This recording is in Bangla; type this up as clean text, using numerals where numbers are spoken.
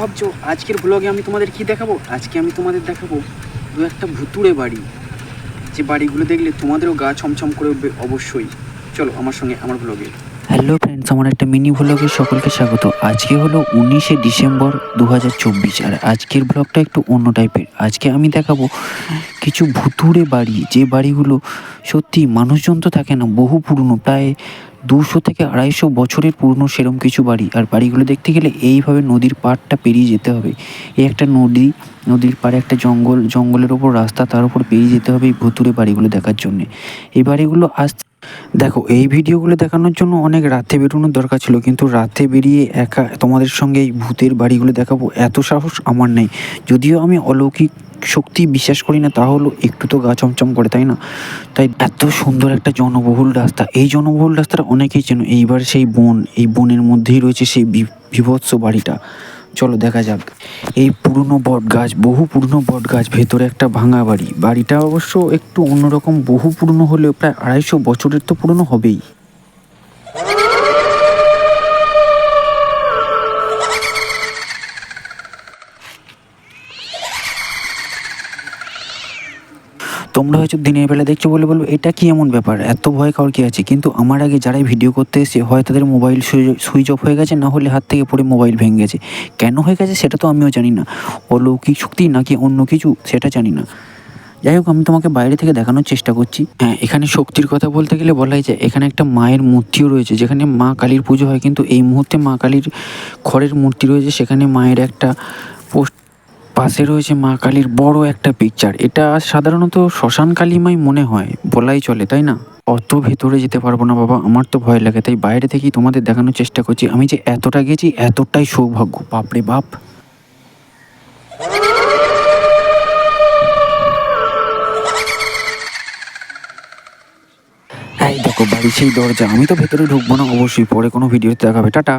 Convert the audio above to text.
ভাবছো আজকের ব্লগে আমি তোমাদের কি দেখাবো? আজকে আমি তোমাদের দেখাবো দু একটা ভুতুড়ে বাড়ি, যে বাড়িগুলো দেখলে তোমাদেরও গা ছমছম করে উঠবে অবশ্যই। চলো আমার সঙ্গে আমার ব্লগে। হ্যালো ফ্রেন্ডস, আমার একটা মিনি ব্লগে সকলকে স্বাগত। আজকে হলো 19শে ডিসেম্বর 2024, আর আজকের ব্লগটা একটু অন্য টাইপের। আজকে আমি দেখাবো কিছু ভুতুড়ে বাড়ি, যে বাড়িগুলো সত্যি মানুষজন তো থাকে না, বহু পুরনো, প্রায় 200 থেকে 250 বছরের পুরনো সেরম কিছু বাড়ি। আর বাড়িগুলো দেখতে গেলে এইভাবে নদীর পাড়টা পেরিয়ে যেতে হবে। এই একটা নদী, নদীর পাড়ে একটা জঙ্গল, জঙ্গলের ওপর রাস্তা, তার উপর পেরিয়ে যেতে হবে এই ভুতুড়ে বাড়িগুলো দেখার জন্যে। এই বাড়িগুলো দেখো, এই ভিডিওগুলো দেখানোর জন্য অনেক রাতে বেরোনোর দরকার ছিল, কিন্তু রাতে বেরিয়ে একা তোমাদের সঙ্গে এই ভূতের বাড়িগুলো দেখাবো এত সাহস আমার নেই। যদিও আমি অলৌকিক শক্তি বিশ্বাস করি না, তাহলে একটু তো গা চমচম করে, তাই না? তাই এত সুন্দর একটা জনবহুল রাস্তা, এই জনবহুল রাস্তাটা অনেকেই চেনো। এইবার সেই বন, এই বনের মধ্যেই রয়েছে সেই বিভৎস বাড়িটা। চলো দেখা যাক। এই পুরনো বট গাছ, বহু পুরনো বট গাছ, ভেতরে একটা ভাঙা বাড়ি। বাড়িটা অবশ্য একটু অন্যরকম, বহু পুরনো হলেও প্রায় 250 বছরের তো পুরনো হবেই। তোমরা হয়তো দিনের বেলা দেখছো বলে বলবো এটা কি এমন ব্যাপার, এত ভয় কার কি আছে? কিন্তু আমার আগে যারাই ভিডিও করতে এসে হয় তাদের মোবাইল সুইচ অফ হয়ে গেছে, না হলে হাত থেকে পড়ে মোবাইল ভেঙে গেছে। কেন হয়ে গেছে সেটা তো আমিও জানি না, অলৌকিক শক্তি নাকি অন্য কিছু সেটা জানি না। যাই হোক, আমি তোমাকে বাইরে থেকে দেখানোর চেষ্টা করছি। হ্যাঁ, এখানে শক্তির কথা বলতে গেলে বলাই যায় এখানে একটা মায়ের মূর্তিও রয়েছে, যেখানে মা কালীর পুজো হয়, কিন্তু এই মুহূর্তে মা কালীর খড়ের মূর্তি রয়েছে, সেখানে মায়ের একটা পোস্ট, পাশে রয়েছে মা কালীর বড় একটা পিকচার। এটা সাধারণত শ্মশান কালীমাই মনে হয়, বলাই চলে, তাই না? অত ভেতরে যেতে পারবো না বাবা, আমার তো ভয় লাগে, তাই বাইরে থেকেই তোমাদের দেখানোর চেষ্টা করছি। আমি যে এতটা গেছি এতটাই সৌভাগ্য, বাপরে বাপ। এই দেখো বাড়ি সেই দরজা, আমি তো ভেতরে ঢুকবো না অবশ্যই, পরে কোনো ভিডিওতে দেখাবে। টাটা।